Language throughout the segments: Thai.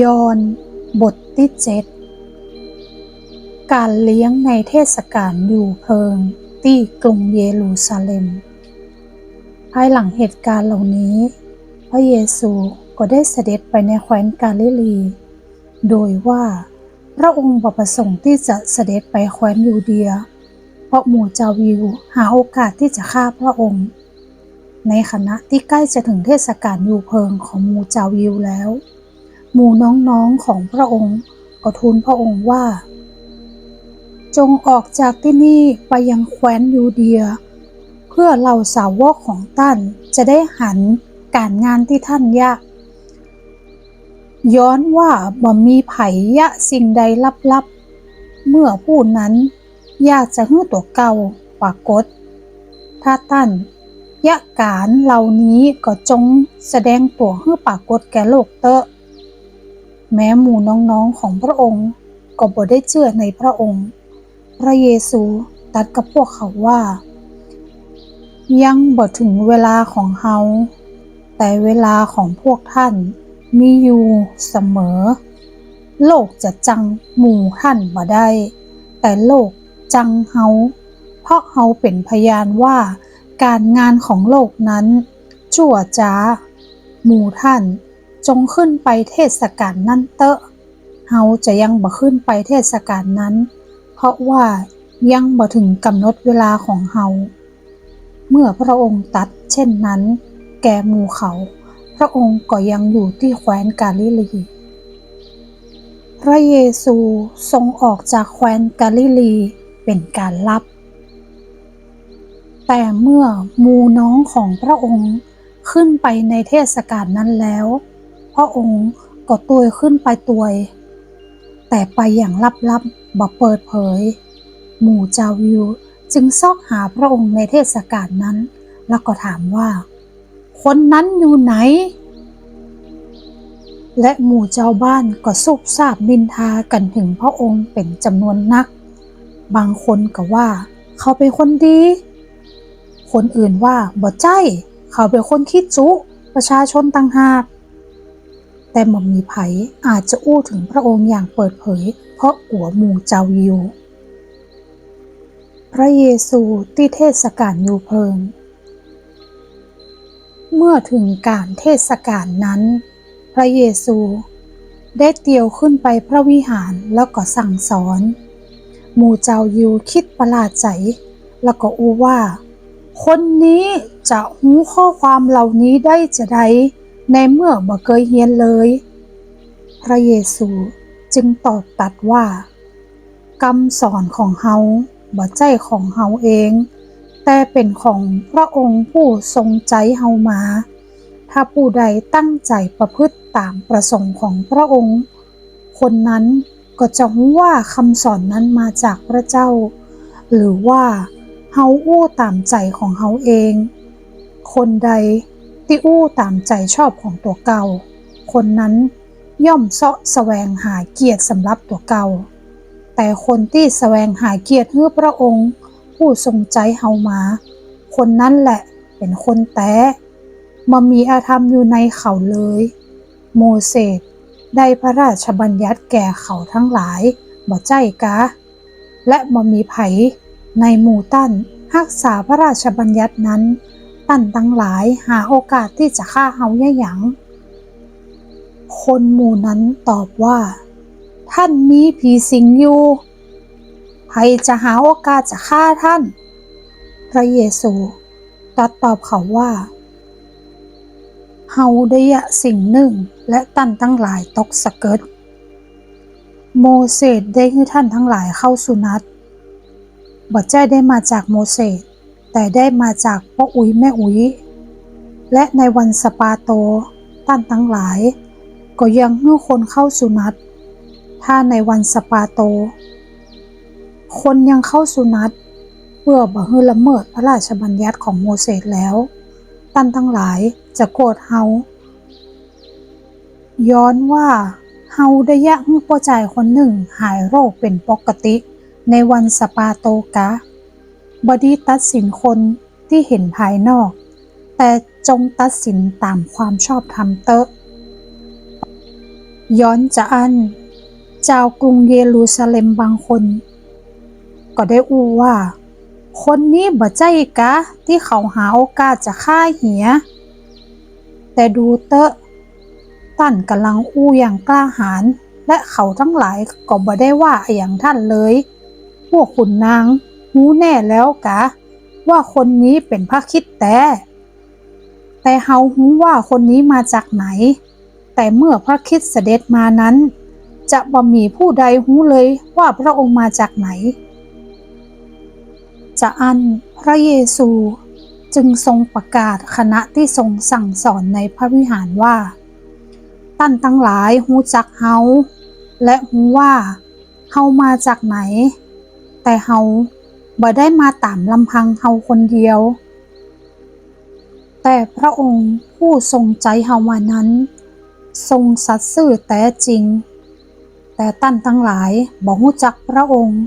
ยอห์นบทที่7การเลี้ยงในเทศกาลยูเพิงที่กรุงเยรูซาเล็มภายหลังเหตุการณ์เหล่านี้พระเยซูก็ได้เสด็จไปในแคว้นกาลิลีโดยว่าพระองค์บ่ประสงค์ที่จะเสด็จไปแคว้นยูเดียเพราะหมู่ชาวยิวหาโอกาสที่จะฆ่าพระองค์ในขณะที่ใกล้จะถึงเทศกาลยูเพิงของหมู่ชาวยิวแล้วหมู่น้องๆของพระองค์ก็ทูลพระองค์ว่าจงออกจากที่นี่ไปยังแคว้นยูเดียเพื่อเหล่าสาวกของท่านจะได้หันการงานที่ท่านยะย้อนว่าบ่มีไผยะสิ่งใดลับๆเมื่อผู้นั้นอยากจะให้ตัวเก่าปรากฏถ้าท่านยะการเหล่านี้ก็จงแสดงตัวให้ปรากฏแก่โลกเตอะแม้หมู่น้องๆของพระองค์ก็บ่ได้เชื่อในพระองค์พระเยซูตรัสกับพวกเขาว่ายังบ่ถึงเวลาของเฮาแต่เวลาของพวกท่านมีอยู่เสมอโลกจะจังหมู่ท่านบ่ได้แต่โลกจังเฮาเพราะเฮาเป็นพยานว่าการงานของโลกนั้นชั่วจ้าหมู่ท่านจงขึ้นไปเทศกาลนั้นเตอะเฮาจะยังบ่ขึ้นไปเทศกาลนั้นเพราะว่ายังบ่ถึงกำหนดเวลาของเฮาเมื่อพระองค์ตรัสเช่นนั้นแก่หมู่เขาพระองค์ก็ยังอยู่ที่แคว้นกาลิลีพระเยซูทรงออกจากแคว้นกาลิลีเป็นการลับแต่เมื่อหมู่น้องของพระองค์ขึ้นไปในเทศกาลนั้นแล้วพระองค์ก็ตัวยขึ้นไปตัวยแต่ไปอย่างลับๆบ่เปิดเผยหมู่ชาวยิวจึงซอกหาพระองค์ในเทศกาลนั้นแล้วก็ถามว่าคนนั้นอยู่ไหนและหมู่ชาวบ้านก็ซุบซาบนินทากันถึงพระองค์เป็นจำนวนนักบางคนก็ว่าเขาเป็นคนดีคนอื่นว่าบ่ใช่เขาเป็นคนขี้จุประชาชนต่างหากแต่บ่มีไผอาจจะอู้ถึงพระองค์อย่างเปิดเผยเพราะกลัวหมู่ชาวยิวพระเยซูที่เทศกาลยูเพิงเมื่อถึงการเทศกาลนั้นพระเยซูได้เตียวขึ้นไปพระวิหารแล้วก็สั่งสอนหมู่ชาวยิวคิดประหลาดใจแล้วก็อู้ว่าคนนี้จะหู้ข้อความเหล่านี้ได้จะใดในเมื่อบ่เคยเรียนเลยพระเยซูจึงตอบตัดว่าคำสอนของเฮาบ่ใช่ของเฮาเองแต่เป็นของพระองค์ผู้ทรงใจเฮามาถ้าผู้ใดตั้งใจประพฤติตามประสงค์ของพระองค์คนนั้นก็จะรู้ว่าคำสอนนั้นมาจากพระเจ้าหรือว่าเฮาอู้ตามใจของเฮาเองคนใดที่อู้ตามใจชอบของตัวเก่าคนนั้นย่อมเสาะแสวงหาเกียรติสำหรับตัวเก่าแต่คนที่แสวงหาเกียรติเพื่อพระองค์ผู้ทรงใจเฮามาคนนั้นแหละเป็นคนแท้บ่มีอาธรรมอยู่ในเขาเลยโมเสสได้พระราชบัญญัติแก่เขาทั้งหลายบ่ใช่กะและบ่มีไผในหมู่ตั้นรักษาพระราชบัญญัตินั้นตั้นทั้งหลายหาโอกาสที่จะฆ่าเฮาแย่หยังคนหมู่นั้นตอบว่าท่านมีผีสิงอยู่ไผจะหาโอกาสจะฆ่าท่านพระเยซูตรัสตอบเขาว่าเฮาได้ยะสิ่งหนึ่งและท่านทั้งหลายตกสะเกิดโมเสสได้ให้ท่านทั้งหลายเข้าสุนัตบ่ใช่ได้มาจากโมเสสแต่ได้มาจากพ่ออุ๋ยแม่อุ๋ยและในวันสปาโตท่านทั้งหลายก็ยังให้คนเข้าสุนัตถ้าในวันสปาโตคนยังเข้าสุนัตเพื่อบ่ให้ละเมิดพระราชบัญญัติของโมเสสแล้วท่านทั้งหลายจะโกรธเฮาย้อนว่าเฮาได้ยะให้ผู้ชายคนหนึ่งหายโรคเป็นปกติในวันสปาโตกะบ่ได้ตัดสินคนที่เห็นภายนอกแต่จงตัดสินตามความชอบธรรมเตอะ ย้อนจะอันเจ้ากรุงเยรูซาเล็มบางคนก็ได้อู้ว่าคนนี้บ่ใจกะที่เขาหาโอกาสจะฆ่าเหียแต่ดูเตอะท่านกำลังอู้อย่างกล้าหาญและเขาทั้งหลายก็บ่ได้ว่าอย่างท่านเลยพวกขุนนางรู้แน่แล้วกะว่าคนนี้เป็นพระคริสต์แต่เฮารู้ว่าคนนี้มาจากไหนแต่เมื่อพระคริสต์เสด็จมานั้นจะบ่มีผู้ใดรู้เลยว่าพระองค์มาจากไหนจะอันพระเยซูจึงทรงประกาศคณะที่ทรงสั่งสอนในพระวิหารว่าท่านทั้งหลายรู้จักเฮาและรู้ว่าเฮามาจากไหนแต่เฮาบ่ได้มาตามลำพังเฮาคนเดียวแต่พระองค์ผู้ทรงใจเฮามานั้นทรงสัตย์ซื่อแท้จริงแต่ท่านทั้งหลายบ่รู้จักพระองค์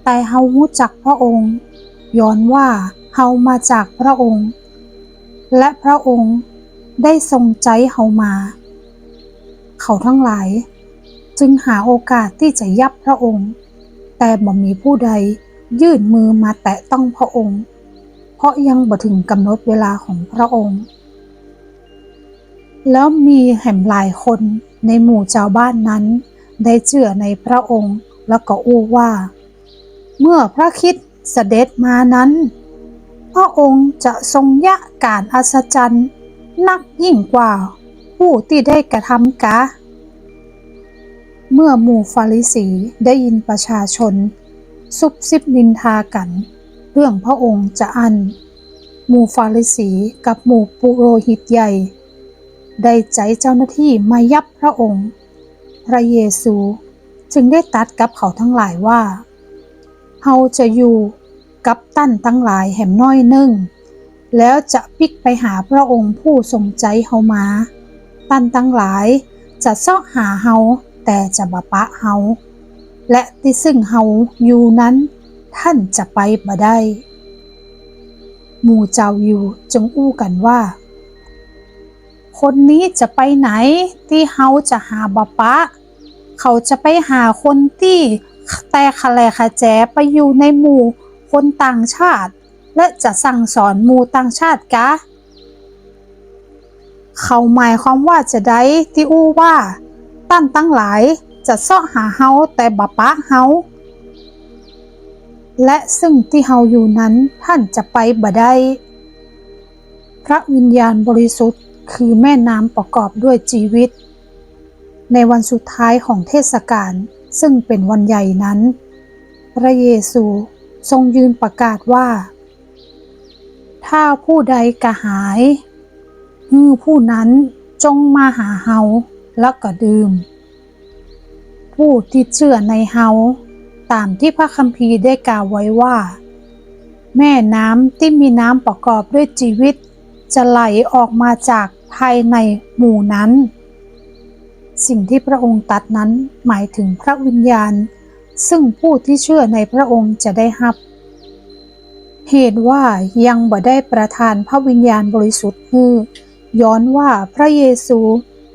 แต่เฮารู้จักพระองค์ย้อนว่าเฮามาจากพระองค์และพระองค์ได้ทรงใจเฮามาเขาทั้งหลายจึงหาโอกาสที่จะยับพระองค์แต่บ่มีผู้ใดยื่นมือมาแตะต้องพระองค์เพราะยังบ่ถึงกำหนดเวลาของพระองค์แล้วมีแห่งหลายคนในหมู่ชาวบ้านนั้นได้เชื่อในพระองค์แล้วก็อู้ว่าเมื่อพระคริสต์เสด็จมานั้นพระองค์จะทรงยะการอัศจรรย์นักยิ่งกว่าผู้ที่ได้กระทำกะเมื่อหมู่ฟาริสีได้ยินประชาชนซุบซิบนินทากันเรื่องพระองค์จะอันหมู่ฟาริสีกับหมู่ปุโรหิตใหญ่ได้ใจเจ้าหน้าที่มายับพระองค์พระเยซูจึงได้ตรัสกับเขาทั้งหลายว่าเฮาจะอยู่กับท่านทั้งหลายแห่งน้อยหนึ่งแล้วจะพลิกไปหาพระองค์ผู้ทรงใจเฮามาท่านทั้งหลายจะเสาะหาเฮาแต่จะบ่ปะเฮาและที่ซึ่งเฮาอยู่นั้นท่านจะไปบ่ได้หมู่เจ้าอยู่จึงอู้กันว่าคนนี้จะไปไหนที่เฮาจะหาบ่ปะเขาจะไปหาคนที่แต่คะแลคะแจไปอยู่ในหมู่คนต่างชาติและจะสั่งสอนหมู่ต่างชาติกะเขาหมายความว่าจะได้ที่อู้ว่าท่านทั้งหลายจะเสาะหาเฮาแต่บ่ปะเฮาและซึ่งที่เฮาอยู่นั้นท่านจะไปบ่ได้พระวิญญาณบริสุทธิ์คือแม่น้ำประกอบด้วยชีวิตในวันสุดท้ายของเทศกาลซึ่งเป็นวันใหญ่นั้นพระเยซูทรงยืนประกาศว่าถ้าผู้ใดกระหายผู้นั้นจงมาหาเฮาแล้วก็ดื่มผู้ที่เชื่อในเฮาตามที่พระคัมภีร์ได้กล่าวไว้ว่าแม่น้ำที่มีน้ำประกอบด้วยชีวิตจะไหลออกมาจากภายในหมู่นั้นสิ่งที่พระองค์ตรัสนั้นหมายถึงพระวิญญาณซึ่งผู้ที่เชื่อในพระองค์จะได้รับเหตุว่ายังบ่ได้ประทานพระวิญญาณบริสุทธิ์ย้อนว่าพระเยซู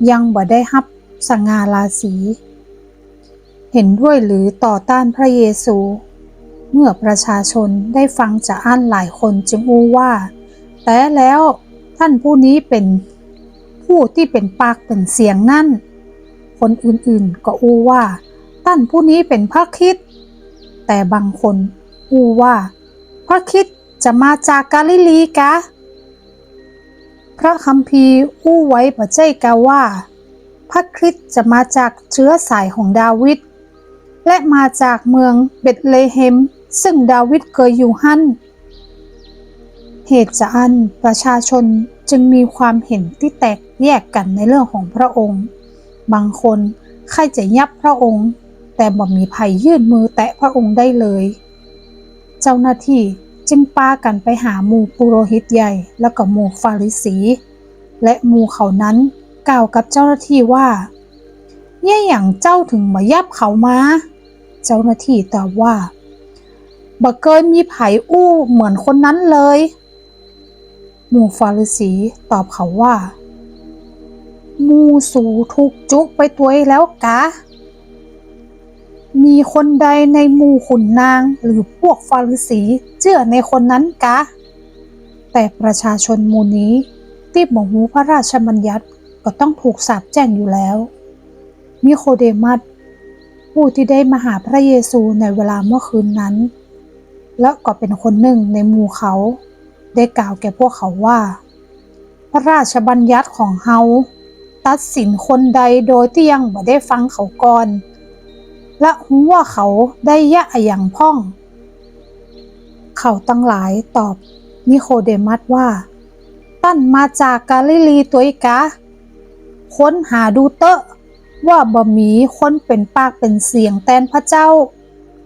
ยังบ่ได้รับสง่าราศีเห็นด้วยหรือต่อต้านพระเยซูเมื่อประชาชนได้ฟังจะอ่านหลายคนจึงอู้ว่าแต่แล้วท่านผู้นี้เป็นผู้ที่เป็นปากเป็นเสียงนั่นคนอื่นๆก็อู้ว่าท่านผู้นี้เป็นพระคริสต์แต่บางคนอู้ว่าพระคริสต์จะมาจากกาลิลีกะพระคัมภีร์อู้ไว้บ่ใช่กะว่าพระคริสต์จะมาจากเชื้อสายของดาวิดและมาจากเมืองเบธเลเฮมซึ่งดาวิดเคยอยู่หั่นเหตุจะอันประชาชนจึงมีความเห็นที่แตกแยกกันในเรื่องของพระองค์บางคนใครจะยับพระองค์แต่บ่มีใครยื่นมือแตะพระองค์ได้เลยเจ้าหน้าที่จึงพากันไปหาหมู่ปุโรหิตใหญ่แล้วก็หมู่ฟาริสีและหมู่เขานั้นกล่าวกับเจ้าหน้าที่ว่าเนี่ยอย่างเจ้าถึงมายับเขามาเจ้าหน้าที่ตอบว่าบ่เคยมีไผอู้เหมือนคนนั้นเลยหมู่ฟาริสีตอบเขาว่า หมู่สูถูกจุกไปตัวแล้วกะมีคนใดในหมู่ขุนนางหรือพวกฟาริสีเชื่อในคนนั้นกะแต่ประชาชนหมู่นี้ที่บ่ฮู้พระราชบัญญัติก็ต้องถูกสาปแช่งอยู่แล้วนิโคเดมัสผู้ที่ได้มาหาพระเยซูในเวลาเมื่อคืนนั้นและก็เป็นคนหนึ่งในหมู่เขาได้กล่าวแก่พวกเขาว่าพระราชบัญญัติของเฮาตัดสินคนใดโดยที่ยังบ่ได้ฟังเขาก่อนและฮู้ว่าเขาได้ยะอะหยังพ่องเขาตั้งหลายตอบนิโคเดมัสว่าตั้นมาจากกาลิลีตัวอีกะค้นหาดูเตอะว่าบ่มีคนเป็นปากเป็นเสียงแทนพระเจ้า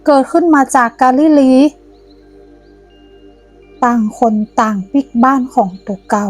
เกิดขึ้นมาจากกาลิลีต่างคนต่างปิกบ้านของตัวเก่า